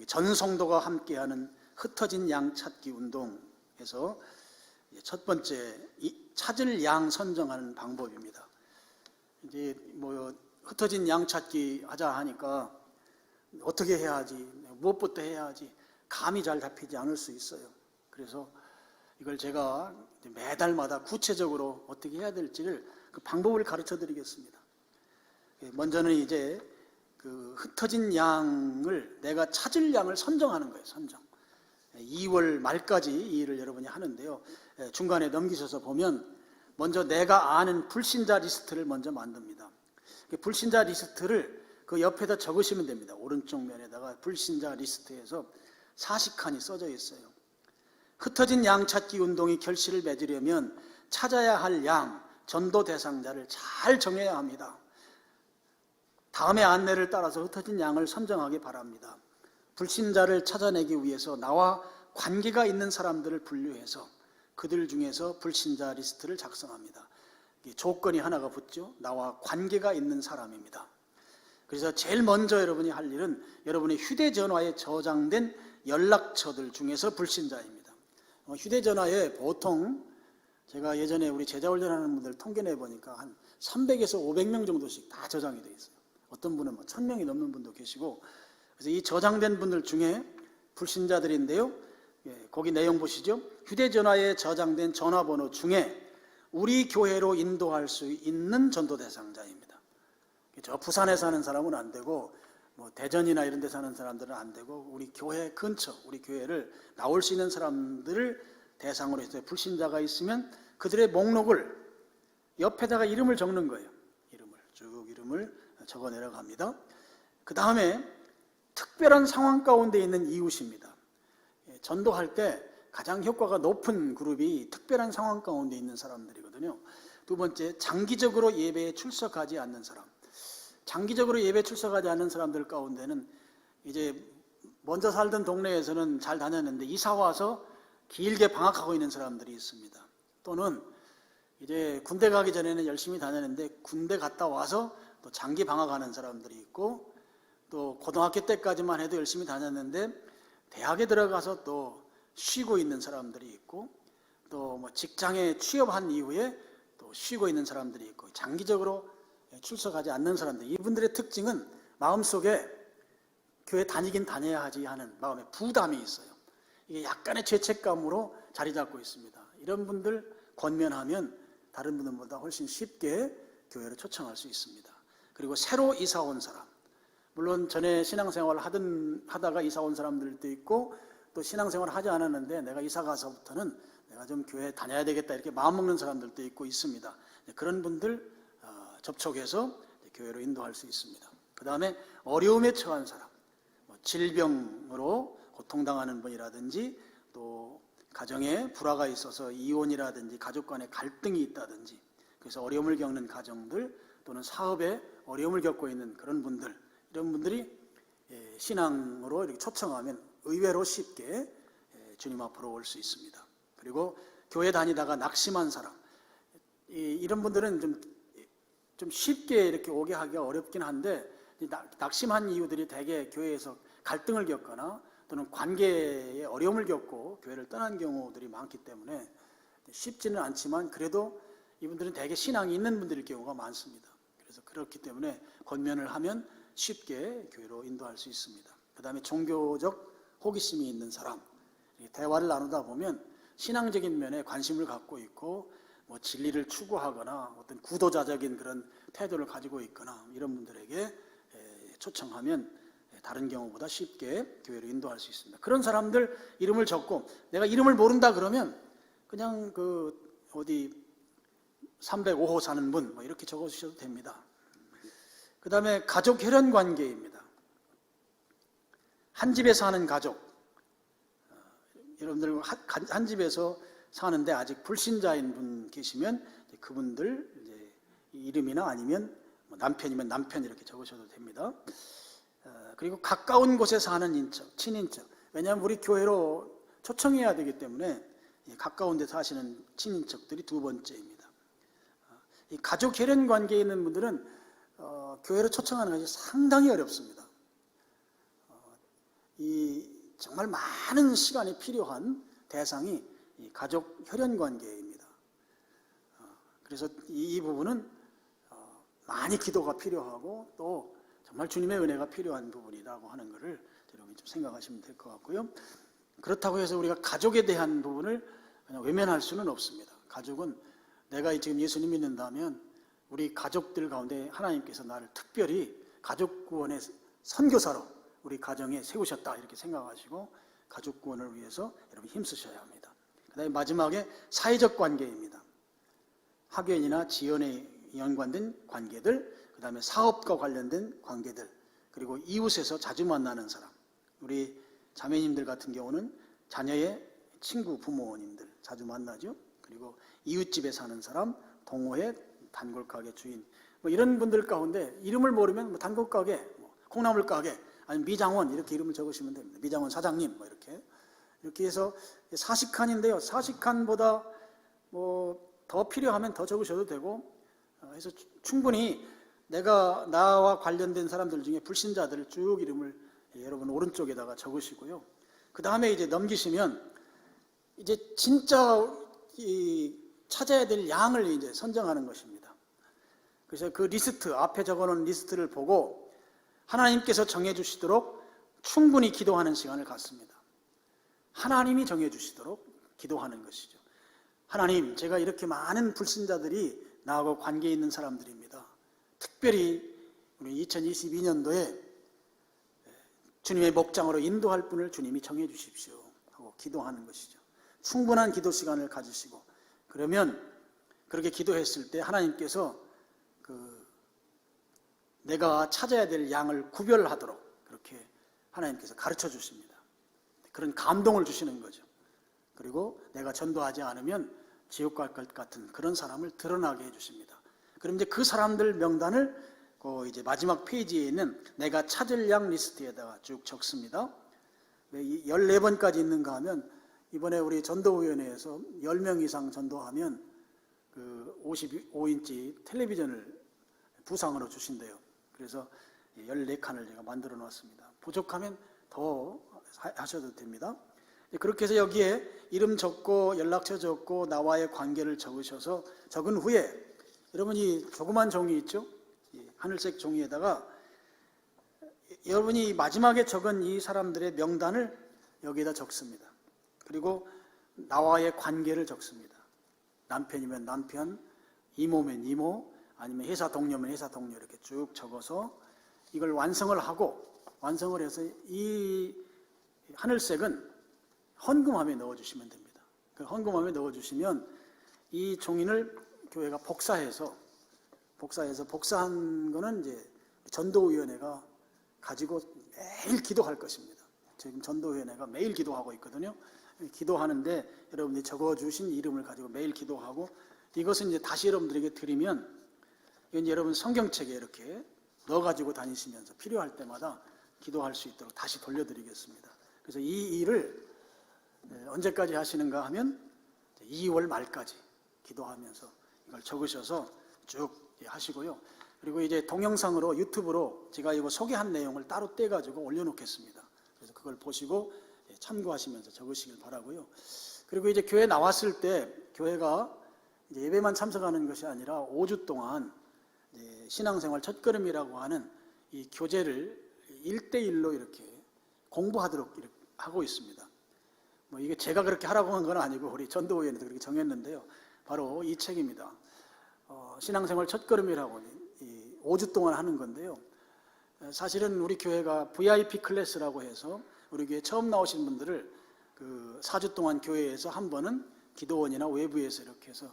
전 성도가 함께하는 흩어진 양 찾기 운동에서 첫 번째 찾을 양 선정하는 방법입니다. 이제 흩어진 양 찾기 하자 하니까 어떻게 해야 하지, 무엇부터 해야 하지 감이 잘 잡히지 않을 수 있어요. 그래서 이걸 제가 매달마다 구체적으로 어떻게 해야 될지를 그 방법을 가르쳐 드리겠습니다. 먼저는 이제 그 흩어진 양을 내가 찾을 양을 선정하는 거예요. 선정. 2월 말까지 이 일을 여러분이 하는데요. 중간에 넘기셔서 보면 먼저 내가 아는 불신자 리스트를 먼저 만듭니다. 불신자 리스트를 그 옆에다 적으시면 됩니다. 오른쪽 면에다가 불신자 리스트에서 40칸이 써져 있어요. 흩어진 양 찾기 운동이 결실을 맺으려면 찾아야 할 양, 전도 대상자를 잘 정해야 합니다. 다음의 안내를 따라서 흩어진 양을 선정하기 바랍니다. 불신자를 찾아내기 위해서 나와 관계가 있는 사람들을 분류해서 그들 중에서 불신자 리스트를 작성합니다. 조건이 하나가 붙죠. 나와 관계가 있는 사람입니다. 그래서 제일 먼저 여러분이 할 일은 여러분의 휴대전화에 저장된 연락처들 중에서 불신자입니다. 휴대전화에 보통 제가 예전에 우리 제자훈련하는 분들 통계 내보니까 한 300에서 500명 정도씩 다 저장이 되어 있어요. 어떤 분은 1000명이 넘는 분도 계시고, 그래서 이 저장된 분들 중에 불신자들인데요. 거기 내용 보시죠. 휴대전화에 저장된 전화번호 중에 우리 교회로 인도할 수 있는 전도 대상자입니다. 저 부산에 사는 사람은 안 되고, 대전이나 이런 데 사는 사람들은 안 되고, 우리 교회 근처, 우리 교회를 나올 수 있는 사람들을 대상으로 해서 불신자가 있으면 그들의 목록을 옆에다가 이름을 적는 거예요. 이름을 적어 내려갑니다. 그 다음에 특별한 상황 가운데 있는 이웃입니다. 전도할 때 가장 효과가 높은 그룹이 특별한 상황 가운데 있는 사람들이거든요. 두 번째, 장기적으로 예배에 출석하지 않는 사람. 장기적으로 예배 출석하지 않는 사람들 가운데는 이제 먼저 살던 동네에서는 잘 다녔는데 이사 와서 길게 방학하고 있는 사람들이 있습니다. 또는 이제 군대 가기 전에는 열심히 다녔는데 군대 갔다 와서 또 장기 방학하는 사람들이 있고, 또 고등학교 때까지만 해도 열심히 다녔는데 대학에 들어가서 또 쉬고 있는 사람들이 있고, 또 직장에 취업한 이후에 또 쉬고 있는 사람들이 있고, 장기적으로 출석하지 않는 사람들. 이분들의 특징은 마음속에 교회 다니긴 다녀야 하지 하는 마음의 부담이 있어요. 이게 약간의 죄책감으로 자리 잡고 있습니다. 이런 분들 권면하면 다른 분들보다 훨씬 쉽게 교회로 초청할 수 있습니다. 그리고 새로 이사 온 사람, 물론 전에 신앙생활을 하다가 이사 온 사람들도 있고, 또 신앙생활을 하지 않았는데 내가 이사 가서부터는 내가 좀 교회 다녀야 되겠다 이렇게 마음먹는 사람들도 있고 있습니다. 그런 분들 접촉해서 교회로 인도할 수 있습니다. 그 다음에 어려움에 처한 사람, 질병으로 고통당하는 분이라든지, 또 가정에 불화가 있어서 이혼이라든지 가족 간의 갈등이 있다든지, 그래서 어려움을 겪는 가정들, 또는 사업에 어려움을 겪고 있는 그런 분들, 이런 분들이 신앙으로 이렇게 초청하면 의외로 쉽게 주님 앞으로 올 수 있습니다. 그리고 교회 다니다가 낙심한 사람, 이런 분들은 좀 쉽게 이렇게 오게 하기가 어렵긴 한데, 낙심한 이유들이 대개 교회에서 갈등을 겪거나 또는 관계에 어려움을 겪고 교회를 떠난 경우들이 많기 때문에 쉽지는 않지만, 그래도 이분들은 대개 신앙이 있는 분들일 경우가 많습니다. 그래서 그렇기 때문에 권면을 하면 쉽게 교회로 인도할 수 있습니다. 그 다음에 종교적 호기심이 있는 사람, 대화를 나누다 보면 신앙적인 면에 관심을 갖고 있고, 진리를 추구하거나 어떤 구도자적인 그런 태도를 가지고 있거나, 이런 분들에게 초청하면 다른 경우보다 쉽게 교회로 인도할 수 있습니다. 그런 사람들 이름을 적고, 내가 이름을 모른다 그러면 그냥 어디 305호 사는 분 이렇게 적어주셔도 됩니다. 그 다음에 가족 혈연 관계입니다. 한 집에 사는 가족, 여러분들 한 집에서 사는데 아직 불신자인 분 계시면 그분들 이제 이름이나 아니면 남편이면 남편 이렇게 적으셔도 됩니다. 그리고 가까운 곳에 사는 인척, 친인척. 왜냐하면 우리 교회로 초청해야 되기 때문에 가까운 데 사시는 친인척들이 두 번째입니다. 이 가족 혈연 관계에 있는 분들은 교회로 초청하는 것이 상당히 어렵습니다. 이 정말 많은 시간이 필요한 대상이 이 가족 혈연 관계입니다. 그래서 이 부분은 많이 기도가 필요하고 또 정말 주님의 은혜가 필요한 부분이라고 하는 것을 여러분이 좀 생각하시면 될 것 같고요. 그렇다고 해서 우리가 가족에 대한 부분을 그냥 외면할 수는 없습니다. 가족은 내가 지금 예수님 믿는다면 우리 가족들 가운데 하나님께서 나를 특별히 가족 구원의 선교사로 우리 가정에 세우셨다 이렇게 생각하시고 가족 구원을 위해서 여러분 힘쓰셔야 합니다. 그 다음에 마지막에 사회적 관계입니다. 학연이나 지연에 연관된 관계들, 그 다음에 사업과 관련된 관계들, 그리고 이웃에서 자주 만나는 사람, 우리 자매님들 같은 경우는 자녀의 친구, 부모님들 자주 만나죠. 그리고 이웃집에 사는 사람, 동호회, 단골가게 주인, 뭐 이런 분들 가운데 이름을 모르면 뭐 단골가게, 뭐 콩나물가게, 아니면 미장원 이렇게 이름을 적으시면 됩니다. 미장원 사장님 뭐 이렇게 해서 40칸인데요. 40칸보다 뭐 더 필요하면 더 적으셔도 되고, 해서 충분히 내가 나와 관련된 사람들 중에 불신자들을 쭉 이름을 여러분 오른쪽에다가 적으시고요. 그 다음에 이제 넘기시면 이제 진짜 찾아야 될 양을 이제 선정하는 것입니다. 그래서 그 리스트, 앞에 적어놓은 리스트를 보고 하나님께서 정해주시도록 충분히 기도하는 시간을 갖습니다. 하나님이 정해주시도록 기도하는 것이죠. 하나님, 제가 이렇게 많은 불신자들이 나하고 관계 있는 사람들입니다. 특별히 우리 2022년도에 주님의 목장으로 인도할 분을 주님이 정해 주십시오 하고 기도하는 것이죠. 충분한 기도 시간을 가지시고, 그러면 그렇게 기도했을 때 하나님께서 내가 찾아야 될 양을 구별하도록 그렇게 하나님께서 가르쳐 주십니다. 그런 감동을 주시는 거죠. 그리고 내가 전도하지 않으면 지옥 갈 것 같은 그런 사람을 드러나게 해주십니다. 그럼 이제 그 사람들 명단을 이제 마지막 페이지에 있는 내가 찾을 양 리스트에다가 쭉 적습니다. 14번까지 있는가 하면 이번에 우리 전도위원회에서 10명 이상 전도하면 그 55인치 텔레비전을 부상으로 주신대요. 그래서 14칸을 제가 만들어 놨습니다. 부족하면 더 하셔도 됩니다. 그렇게 해서 여기에 이름 적고 연락처 적고 나와의 관계를 적으셔서 적은 후에 여러분이 조그만 종이 있죠? 하늘색 종이에다가 여러분이 마지막에 적은 이 사람들의 명단을 여기에다 적습니다. 그리고 나와의 관계를 적습니다. 남편이면 남편, 이모면 이모, 아니면 회사 동료면 회사 동료 이렇게 쭉 적어서 이걸 완성을 해서 이 하늘색은 헌금함에 넣어주시면 됩니다. 그 헌금함에 넣어주시면 이 종이를 교회가 복사한 거는 이제 전도위원회가 가지고 매일 기도할 것입니다. 지금 전도위원회가 매일 기도하고 있거든요. 기도하는데 여러분들이 적어주신 이름을 가지고 매일 기도하고, 이것은 이제 다시 여러분들에게 드리면 이건 여러분 성경책에 이렇게 넣어가지고 다니시면서 필요할 때마다 기도할 수 있도록 다시 돌려드리겠습니다. 그래서 이 일을 언제까지 하시는가 하면 2월 말까지 기도하면서 이걸 적으셔서 쭉 하시고요. 그리고 이제 동영상으로 유튜브로 제가 이거 소개한 내용을 따로 떼가지고 올려놓겠습니다. 그래서 그걸 보시고 참고하시면서 적으시길 바라고요. 그리고 이제 교회 나왔을 때 교회가 이제 예배만 참석하는 것이 아니라 5주 동안 신앙생활 첫걸음이라고 하는 이 교재를 1대1로 이렇게 공부하도록 이렇게 하고 있습니다. 뭐 이게 제가 그렇게 하라고 한 건 아니고 우리 전도위원회도 그렇게 정했는데요. 바로 이 책입니다. 신앙생활 첫걸음이라고 5주 동안 하는 건데요. 사실은 우리 교회가 VIP 클래스라고 해서 우리 교회 처음 나오신 분들을 그 4주 동안 교회에서 한 번은 기도원이나 외부에서 이렇게 해서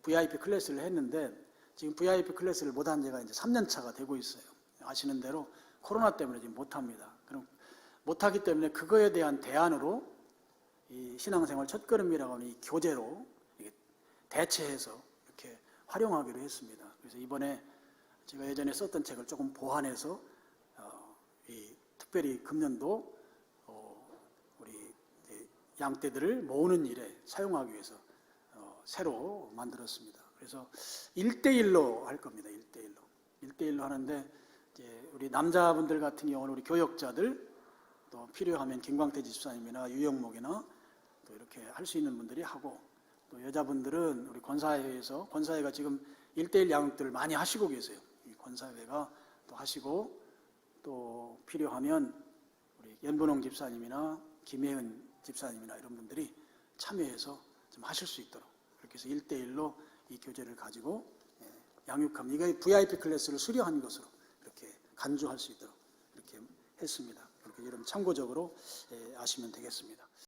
VIP 클래스를 했는데, 지금 VIP 클래스를 못한 지가 이제 3년 차가 되고 있어요. 아시는 대로 코로나 때문에 지금 못합니다. 그럼 못하기 때문에 그거에 대한 대안으로 이 신앙생활 첫걸음이라고 하는 이 교재로 대체해서 이렇게 활용하기로 했습니다. 그래서 이번에 제가 예전에 썼던 책을 조금 보완해서 특별히 금년도 우리 양떼들을 모으는 일에 사용하기 위해서 새로 만들었습니다. 그래서 1대1로 할 겁니다. 1대1로 하는데, 이제 우리 남자분들 같은 경우는 우리 교역자들, 또 필요하면 김광태 집사님이나 유영목이나 또 이렇게 할 수 있는 분들이 하고, 또 여자분들은 우리 권사회에서, 권사회가 지금 1:1 양육들을 많이 하시고 계세요. 이 권사회가 또 하시고, 또 필요하면 우리 연분홍 집사님이나 김혜은 집사님이나 이런 분들이 참여해서 좀 하실 수 있도록, 그렇게 해서 1:1로 이 교재를 가지고 양육하면, 이게 VIP 클래스를 수료한 것으로 이렇게 간주할 수 있도록 이렇게 했습니다. 그렇게 여러분 참고적으로 아시면 되겠습니다.